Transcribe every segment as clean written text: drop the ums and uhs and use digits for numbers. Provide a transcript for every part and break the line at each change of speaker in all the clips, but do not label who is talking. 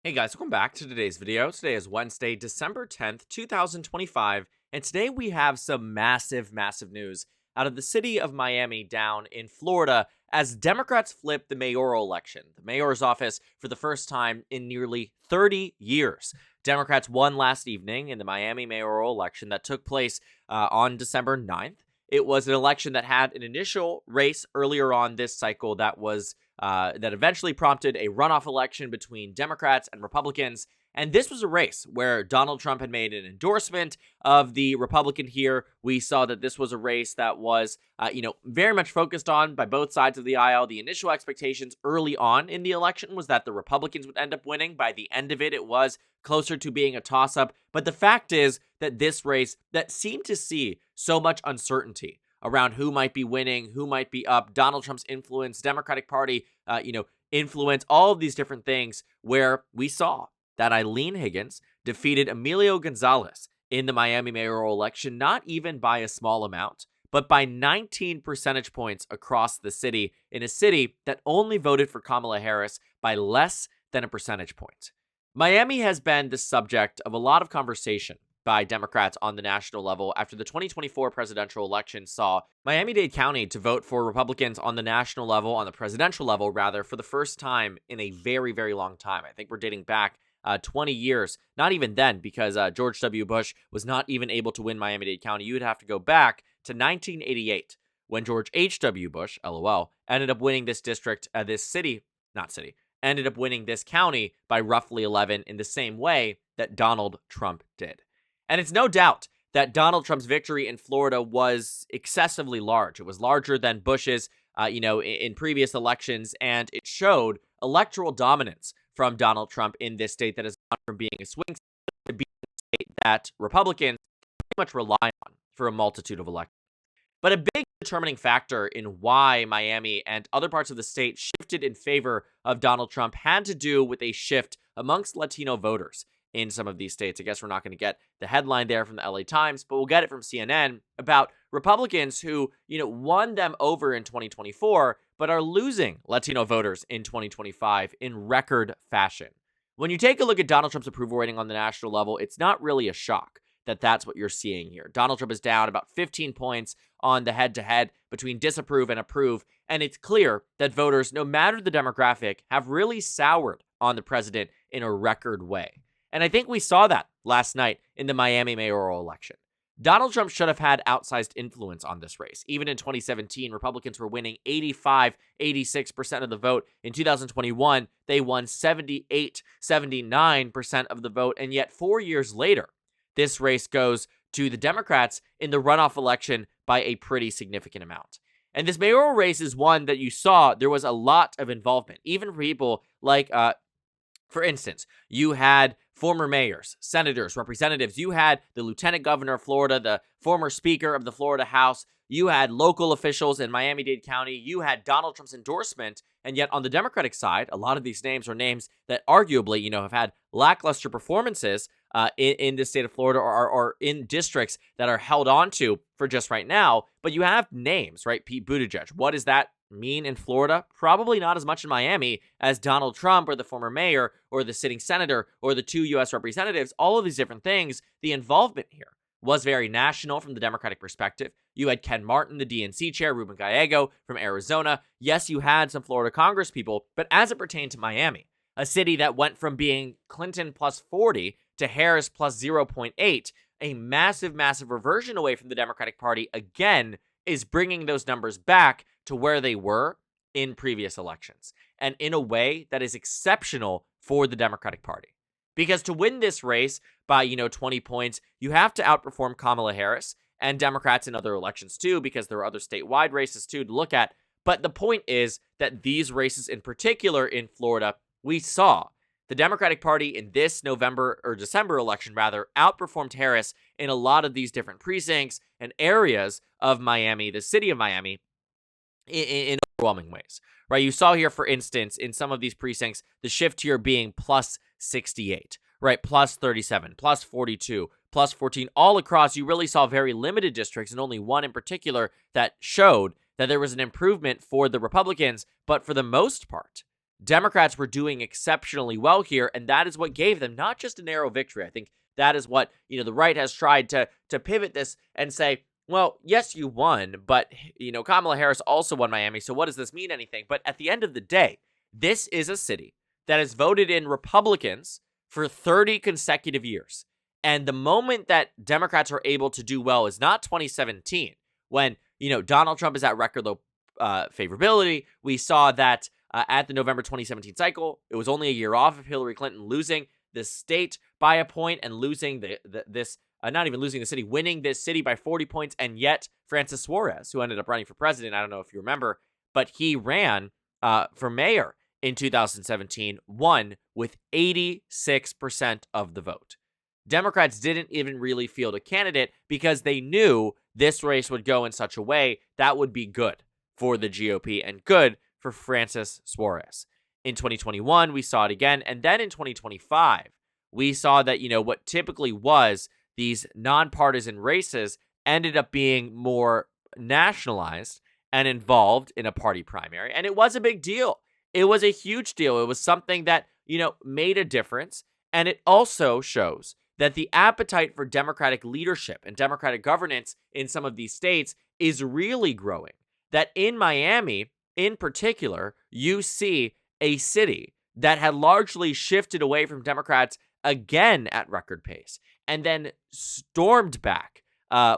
Hey guys, welcome back to today's video. Today is Wednesday, December 10th, 2025, and today we have some massive news out of the city of Miami down in Florida as Democrats flip the mayoral election, the mayor's office for the first time in nearly 30 years. Democrats won last evening in the Miami mayoral election that took place on December 9th. It was an election that had an initial race earlier on this cycle that eventually prompted a runoff election between Democrats and Republicans. And this was a race where Donald Trump had made an endorsement of the Republican here. We saw that this was a race that was, very much focused on by both sides of the aisle. The initial expectations early on in the election was that the Republicans would end up winning. By the end of it, it was closer to being a toss-up. But the fact is that this race that seemed to see so much uncertainty around who might be winning, who might be up, Donald Trump's influence, Democratic Party, influence, all of these different things, where we saw that Eileen Higgins defeated Emilio Gonzalez in the Miami mayoral election, not even by a small amount, but by 19 percentage points across the city, in a city that only voted for Kamala Harris by less than a percentage point. Miami has been the subject of a lot of conversation by Democrats on the national level after the 2024 presidential election saw Miami-Dade County to vote for Republicans on the national level, on the presidential level rather, for the first time in a very, very long time. I think we're dating back 20 years, not even then, because George W. Bush was not even able to win Miami-Dade County. You would have to go back to 1988 when George H.W. Bush, LOL, ended up winning this district, ended up winning this county by roughly 11 in the same way that Donald Trump did. And it's no doubt that Donald Trump's victory in Florida was excessively large. It was larger than Bush's, in previous elections, and it showed electoral dominance from Donald Trump in this state that has gone from being a swing state to being a state that Republicans pretty much rely on for a multitude of elections. But a big determining factor in why Miami and other parts of the state shifted in favor of Donald Trump had to do with a shift amongst Latino voters in some of these states. I guess we're not going to get the headline there from the LA Times, but we'll get it from CNN about Republicans who, won them over in 2024, but are losing Latino voters in 2025 in record fashion. When you take a look at Donald Trump's approval rating on the national level, it's not really a shock that that's what you're seeing here. Donald Trump is down about 15 points on the head-to-head between disapprove and approve, and it's clear that voters, no matter the demographic, have really soured on the president in a record way. And I think we saw that last night in the Miami mayoral election. Donald Trump should have had outsized influence on this race. Even in 2017, Republicans were winning 86% of the vote. In 2021, they won 79% of the vote. And yet 4 years later, this race goes to the Democrats in the runoff election by a pretty significant amount. And this mayoral race is one that you saw there was a lot of involvement, even for people like, for instance, you had former mayors, senators, representatives. You had the lieutenant governor of Florida, the former speaker of the Florida House. You had local officials in Miami-Dade County. You had Donald Trump's endorsement. And yet on the Democratic side, a lot of these names are names that arguably, have had lackluster performances in the state of Florida or in districts that are held on to for just right now. But you have names, right? Pete Buttigieg. What does that mean in Florida? Probably not as much in Miami as Donald Trump or the former mayor or the sitting senator or the 2 U.S. representatives. All of these different things, the involvement here was very national from the Democratic perspective. You had Ken Martin, the DNC chair, Ruben Gallego from Arizona. Yes, you had some Florida Congress people, but as it pertained to Miami, a city that went from being Clinton plus 40 to Harris plus 0.8, a massive reversion away from the Democratic Party, again, is bringing those numbers back to where they were in previous elections, and in a way that is exceptional for the Democratic Party. Because to win this race by, 20 points, you have to outperform Kamala Harris and Democrats in other elections too, because there are other statewide races too to look at. But the point is that these races in particular in Florida, we saw the Democratic Party in this December election outperformed Harris in a lot of these different precincts and areas of Miami, the city of Miami, in overwhelming ways, right? You saw here, for instance, in some of these precincts, the shift here being plus 68, right? Plus 37, plus 42, plus 14, all across. You really saw very limited districts and only one in particular that showed that there was an improvement for the Republicans. But for the most part, Democrats were doing exceptionally well here, and that is what gave them not just a narrow victory. I think that is what, the right has tried to pivot this and say, well, yes, you won, but, Kamala Harris also won Miami, so what does this mean anything? But at the end of the day, this is a city that has voted in Republicans for 30 consecutive years. And the moment that Democrats are able to do well is not 2017, when, Donald Trump is at record low favorability. We saw that at the November 2017 cycle. It was only a year off of Hillary Clinton losing the state by a point and losing not even losing the city, winning this city by 40 points. And yet Francis Suarez, who ended up running for president, I don't know if you remember, but he ran for mayor in 2017, won with 86% of the vote. Democrats didn't even really field a candidate because they knew this race would go in such a way that would be good for the GOP and good for Francis Suarez. In 2021, we saw it again. And then in 2025, we saw that, what typically was these nonpartisan races ended up being more nationalized and involved in a party primary. And it was a big deal. It was a huge deal. It was something that, made a difference. And it also shows that the appetite for Democratic leadership and Democratic governance in some of these states is really growing. That in Miami, in particular, you see a city that had largely shifted away from Democrats again at record pace and then stormed back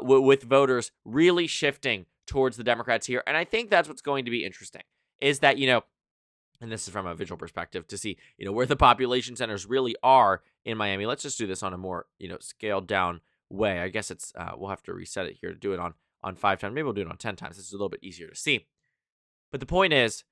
with voters really shifting towards the Democrats here. And I think that's what's going to be interesting is that, and this is from a visual perspective to see, where the population centers really are in Miami. Let's just do this on a more, scaled down way. I guess it's, we'll have to reset it here to do it on 5 times. Maybe we'll do it on 10 times. This is a little bit easier to see. But the point is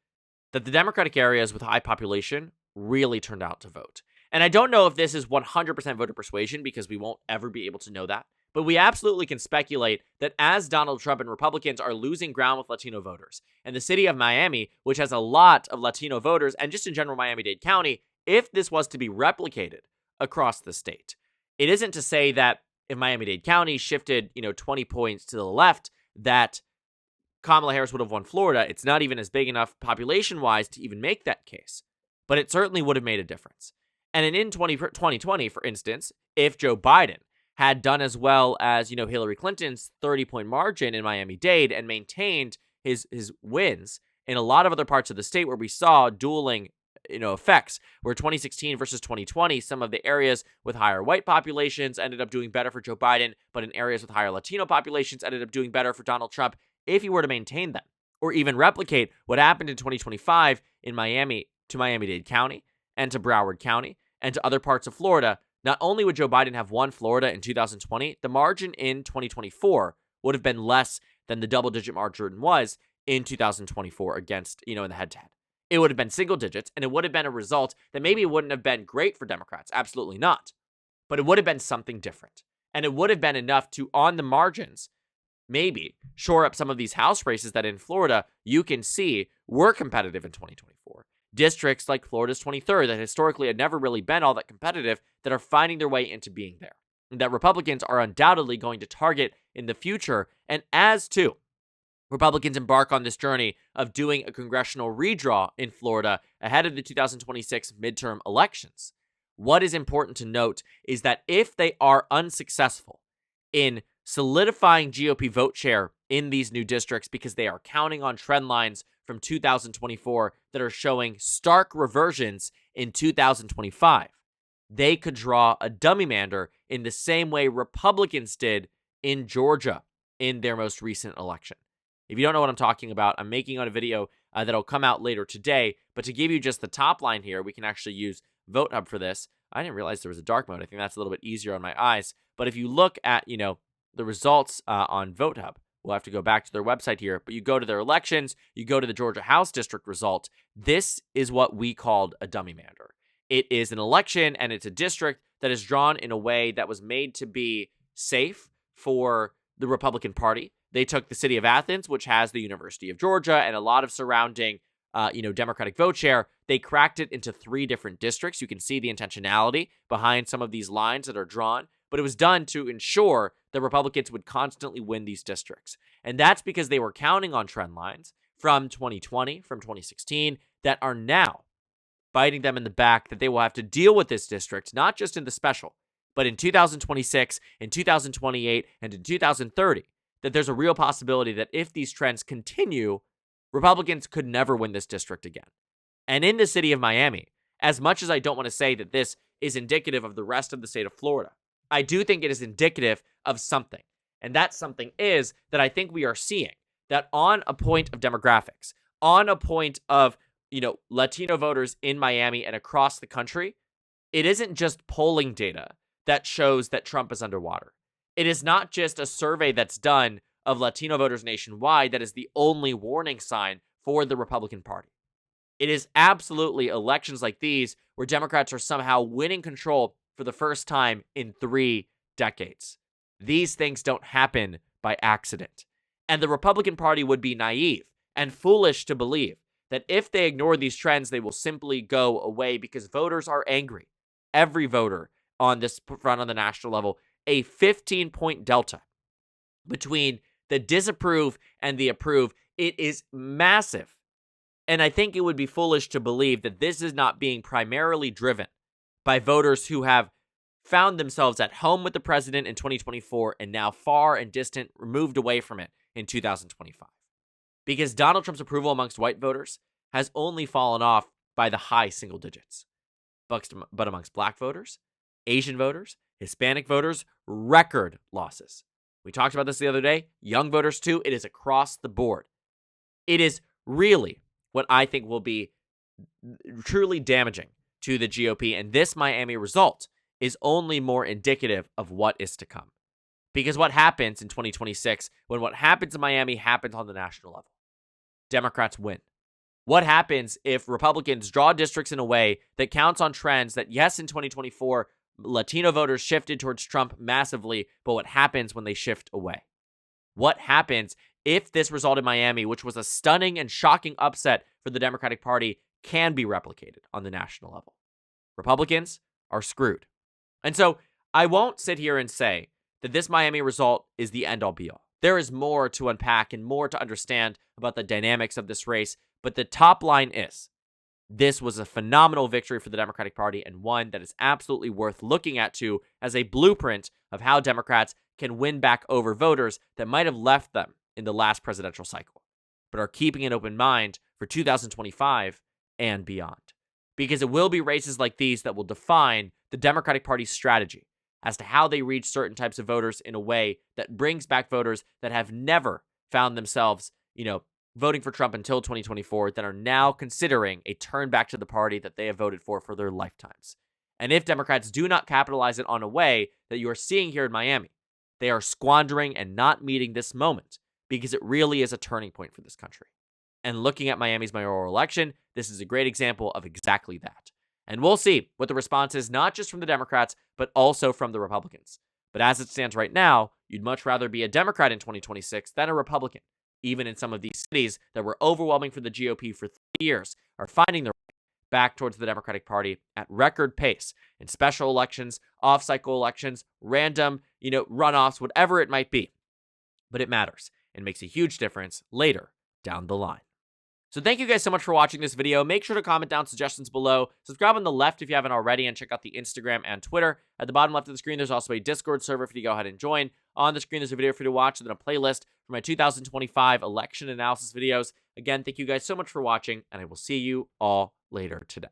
that the Democratic areas with high population really turned out to vote. And I don't know if this is 100% voter persuasion because we won't ever be able to know that. But we absolutely can speculate that as Donald Trump and Republicans are losing ground with Latino voters, and the city of Miami, which has a lot of Latino voters, and just in general Miami-Dade County, if this was to be replicated across the state, it isn't to say that if Miami-Dade County shifted, 20 points to the left, that Kamala Harris would have won Florida. It's not even as big enough population-wise to even make that case. But it certainly would have made a difference. And in 2020, for instance, if Joe Biden had done as well as, Hillary Clinton's 30-point margin in Miami-Dade and maintained his wins in a lot of other parts of the state where we saw dueling, effects, where 2016 versus 2020, some of the areas with higher white populations ended up doing better for Joe Biden, but in areas with higher Latino populations ended up doing better for Donald Trump. If he were to maintain them or even replicate what happened in 2025 in Miami to Miami-Dade County and to Broward County and to other parts of Florida, not only would Joe Biden have won Florida in 2020, the margin in 2024 would have been less than the double-digit margin was in 2024 against, in the head-to-head. It would have been single digits, and it would have been a result that maybe wouldn't have been great for Democrats. Absolutely not. But it would have been something different. And it would have been enough to, on the margins, maybe shore up some of these House races that in Florida you can see were competitive in 2024. Districts like Florida's 23rd that historically had never really been all that competitive that are finding their way into being there. And that Republicans are undoubtedly going to target in the future. And as too, Republicans embark on this journey of doing a congressional redraw in Florida ahead of the 2026 midterm elections. What is important to note is that if they are unsuccessful in solidifying GOP vote share in these new districts because they are counting on trend lines from 2024 that are showing stark reversions in 2025, they could draw a dummy mander in the same way Republicans did in Georgia in their most recent election. If you don't know what I'm talking about, I'm making on a video that'll come out later today, but to give you just the top line here, we can actually use VoteHub for this. I didn't realize there was a dark mode. I think that's a little bit easier on my eyes, but if you look at, the results on VoteHub, we'll have to go back to their website here, but you go to their elections, you go to the Georgia House District result. This is what we called a dummy mander. It is an election, and it's a district that is drawn in a way that was made to be safe for the Republican Party. They took the city of Athens, which has the University of Georgia and a lot of surrounding, Democratic vote share. They cracked it into 3 different districts. You can see the intentionality behind some of these lines that are drawn, but it was done to ensure that Republicans would constantly win these districts. And that's because they were counting on trend lines from 2020, from 2016, that are now biting them in the back that they will have to deal with this district, not just in the special, but in 2026, in 2028, and in 2030, that there's a real possibility that if these trends continue, Republicans could never win this district again. And in the city of Miami, as much as I don't want to say that this is indicative of the rest of the state of Florida, I do think it is indicative of something. And that something is that I think we are seeing that on a point of demographics, on a point of, Latino voters in Miami and across the country, it isn't just polling data that shows that Trump is underwater. It is not just a survey that's done of Latino voters nationwide that is the only warning sign for the Republican Party. It is absolutely elections like these where Democrats are somehow winning control for the first time in 3 decades. These things don't happen by accident. And the Republican Party would be naive and foolish to believe that if they ignore these trends, they will simply go away because voters are angry. Every voter on this front on the national level, a 15-point delta between the disapprove and the approve. It is massive. And I think it would be foolish to believe that this is not being primarily driven by voters who have found themselves at home with the president in 2024 and now far and distant, removed away from it in 2025. Because Donald Trump's approval amongst white voters has only fallen off by the high single digits. But amongst black voters, Asian voters, Hispanic voters, record losses. We talked about this the other day. Young voters too. It is across the board. It is really what I think will be truly damaging to the GOP. And this Miami result is only more indicative of what is to come. Because what happens in 2026, when what happens in Miami happens on the national level? Democrats win. What happens if Republicans draw districts in a way that counts on trends that, yes, in 2024, Latino voters shifted towards Trump massively, but what happens when they shift away? What happens if this result in Miami, which was a stunning and shocking upset for the Democratic Party, can be replicated on the national level? Republicans are screwed. And so I won't sit here and say that this Miami result is the end-all be-all. There is more to unpack and more to understand about the dynamics of this race, but the top line is this was a phenomenal victory for the Democratic Party and one that is absolutely worth looking at too as a blueprint of how Democrats can win back over voters that might have left them in the last presidential cycle, but are keeping an open mind for 2025 and beyond. Because it will be races like these that will define the Democratic Party's strategy as to how they reach certain types of voters in a way that brings back voters that have never found themselves, voting for Trump until 2024, that are now considering a turn back to the party that they have voted for their lifetimes. And if Democrats do not capitalize it on a way that you are seeing here in Miami, they are squandering and not meeting this moment because it really is a turning point for this country. And looking at Miami's mayoral election, this is a great example of exactly that. And we'll see what the response is, not just from the Democrats, but also from the Republicans. But as it stands right now, you'd much rather be a Democrat in 2026 than a Republican. Even in some of these cities that were overwhelming for the GOP for 3 years are finding their way back towards the Democratic Party at record pace in special elections, off-cycle elections, random, runoffs, whatever it might be. But it matters and makes a huge difference later down the line. So thank you guys so much for watching this video. Make sure to comment down suggestions below. Subscribe on the left if you haven't already, and check out the Instagram and Twitter. At the bottom left of the screen, there's also a Discord server for you to go ahead and join. On the screen, there's a video for you to watch, and then a playlist for my 2025 election analysis videos. Again, thank you guys so much for watching, and I will see you all later today.